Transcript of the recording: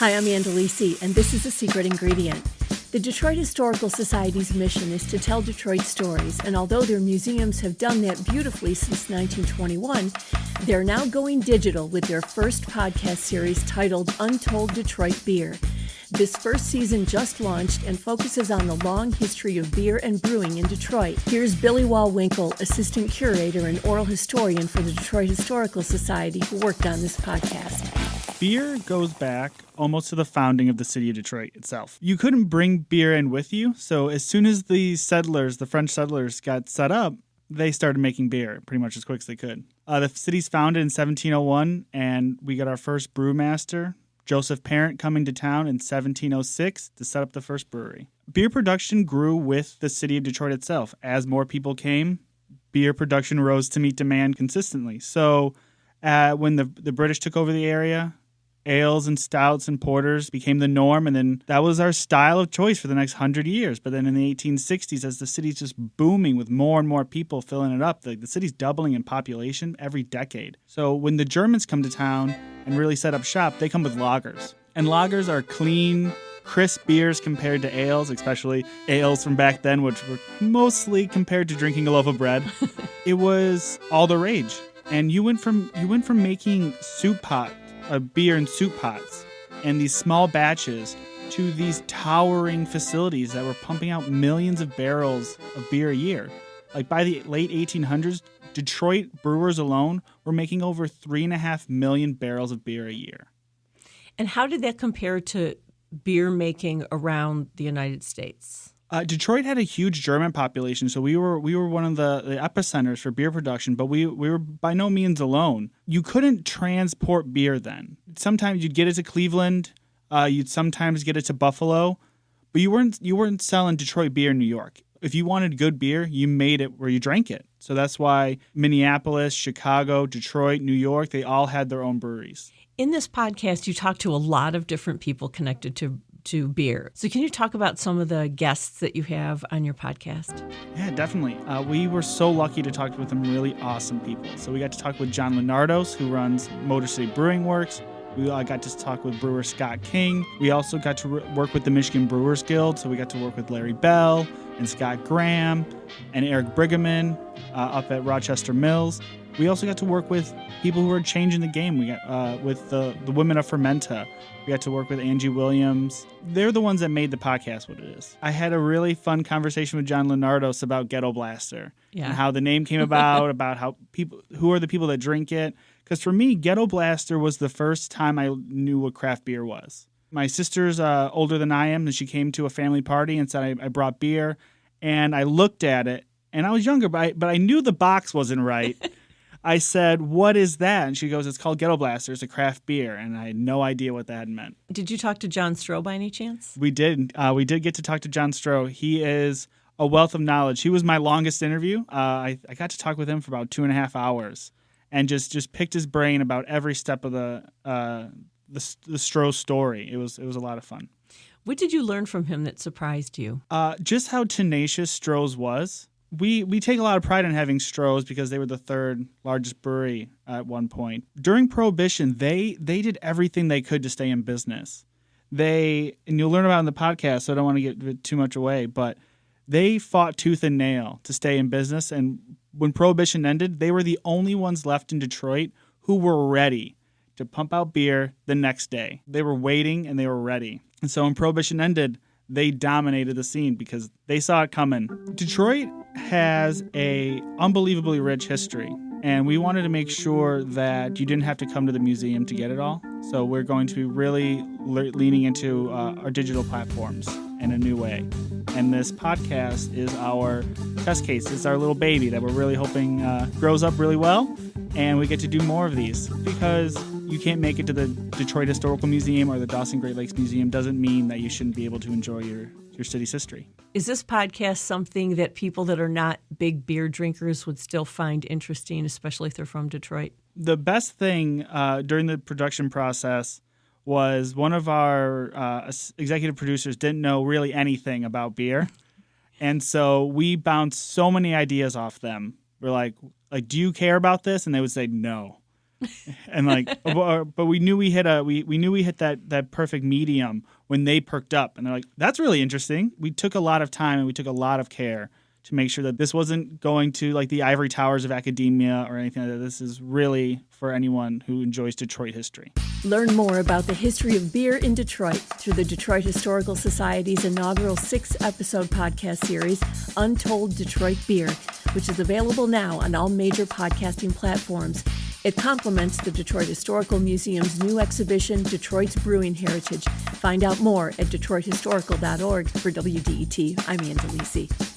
Hi, I'm Delisi, and this is The Secret Ingredient. The Detroit Historical Society's mission is to tell Detroit stories, and although their museums have done that beautifully since 1921, they're now going digital with their first podcast series titled Untold Detroit Beer. This first season just launched and focuses on the long history of beer and brewing in Detroit. Here's Billy Wall-Winkel, Assistant Curator and Oral Historian for the Detroit Historical Society, who worked on this podcast. Beer goes back almost to the founding of the city of Detroit itself. You couldn't bring beer in with you, so as soon as the French settlers got set up, they started making beer pretty much as quick as they could. The city's founded in 1701, and we got our first brewmaster, Joseph Parent, coming to town in 1706 to set up the first brewery. Beer production grew with the city of Detroit itself. As more people came, beer production rose to meet demand consistently. So when the British took over the area, ales and stouts and porters became the norm, and then that was our style of choice for the next 100 years. But then in the 1860s, as the city's just booming with more and more people filling it up, the city's doubling in population every decade. So when the Germans come to town and really set up shop, they come with lagers. And lagers are clean, crisp beers compared to ales, especially ales from back then, which were mostly compared to drinking a loaf of bread. It was all the rage. And you went from making beer in soup pots and these small batches to these towering facilities that were pumping out millions of barrels of beer a year. Like by the late 1800s, Detroit brewers alone were making over 3.5 million barrels of beer a year. And how did that compare to beer making around the United States? Detroit had a huge German population, so we were one of the epicenters for beer production, but we were by no means alone. You couldn't transport beer then. Sometimes you'd get it to Cleveland, you'd sometimes get it to Buffalo, but you weren't selling Detroit beer in New York. If you wanted good beer, you made it where you drank it. So that's why Minneapolis, Chicago, Detroit, New York, they all had their own breweries. In this podcast, you talk to a lot of different people connected to beer. So can you talk about some of the guests that you have on your podcast? Yeah, definitely. We were so lucky to talk with some really awesome people. So we got to talk with John Lenardos, who runs Motor City Brewing Works. We got to talk with brewer Scott King. We also got to work with the Michigan Brewers Guild. So we got to work with Larry Bell and Scott Graham and Eric Brigham up at Rochester Mills. We also got to work with people who are changing the game. We got with the women of Fermenta. We got to work with Angie Williams. They're the ones that made the podcast what it is. I had a really fun conversation with John Lenardos about Ghetto Blaster and how the name came about how who are the people that drink it. Because for me, Ghetto Blaster was the first time I knew what craft beer was. My sister's older than I am, and she came to a family party and said I brought beer. And I looked at it, and I was younger, but I knew the box wasn't right. I said, "What is that?" And she goes, "It's called Ghetto Blaster. It's a craft beer." And I had no idea what that meant. Did you talk to John Stroh by any chance? We did. We did get to talk to John Stroh. He is a wealth of knowledge. He was my longest interview. I got to talk with him for about 2.5 hours and just picked his brain about every step of the Stroh story. It was a lot of fun. What did you learn from him that surprised you? Just how tenacious Stroh's was. We take a lot of pride in having Stroh's because they were the third largest brewery at one point. During Prohibition, they did everything they could to stay in business. And you'll learn about it in the podcast, so I don't want to give too much away, but they fought tooth and nail to stay in business. And when Prohibition ended, they were the only ones left in Detroit who were ready to pump out beer the next day. They were waiting and they were ready. And so when Prohibition ended, they dominated the scene because they saw it coming. Detroit has a unbelievably rich history, and we wanted to make sure that you didn't have to come to the museum to get it all. So we're going to be really leaning into our digital platforms in a new way. And this podcast is our test case. It's our little baby that we're really hoping grows up really well, and we get to do more of these because you can't make it to the Detroit Historical Museum or the Dawson Great Lakes Museum doesn't mean that you shouldn't be able to enjoy your city's history. Is this podcast something that people that are not big beer drinkers would still find interesting, especially if they're from Detroit? The best thing during the production process was one of our executive producers didn't know really anything about beer. And so we bounced so many ideas off them. We're like, do you care about this? And they would say no. And but we knew we hit that perfect medium when they perked up, and they're like, that's really interesting. We took a lot of time and we took a lot of care to make sure that this wasn't going to like the ivory towers of academia or anything like that. This is really for anyone who enjoys Detroit history. Learn more about the history of beer in Detroit through the Detroit Historical Society's inaugural 6-episode podcast series, Untold Detroit Beer, which is available now on all major podcasting platforms. It complements the Detroit Historical Museum's new exhibition, Detroit's Brewing Heritage. Find out more at detroithistorical.org. For WDET, I'm Ann Delisi.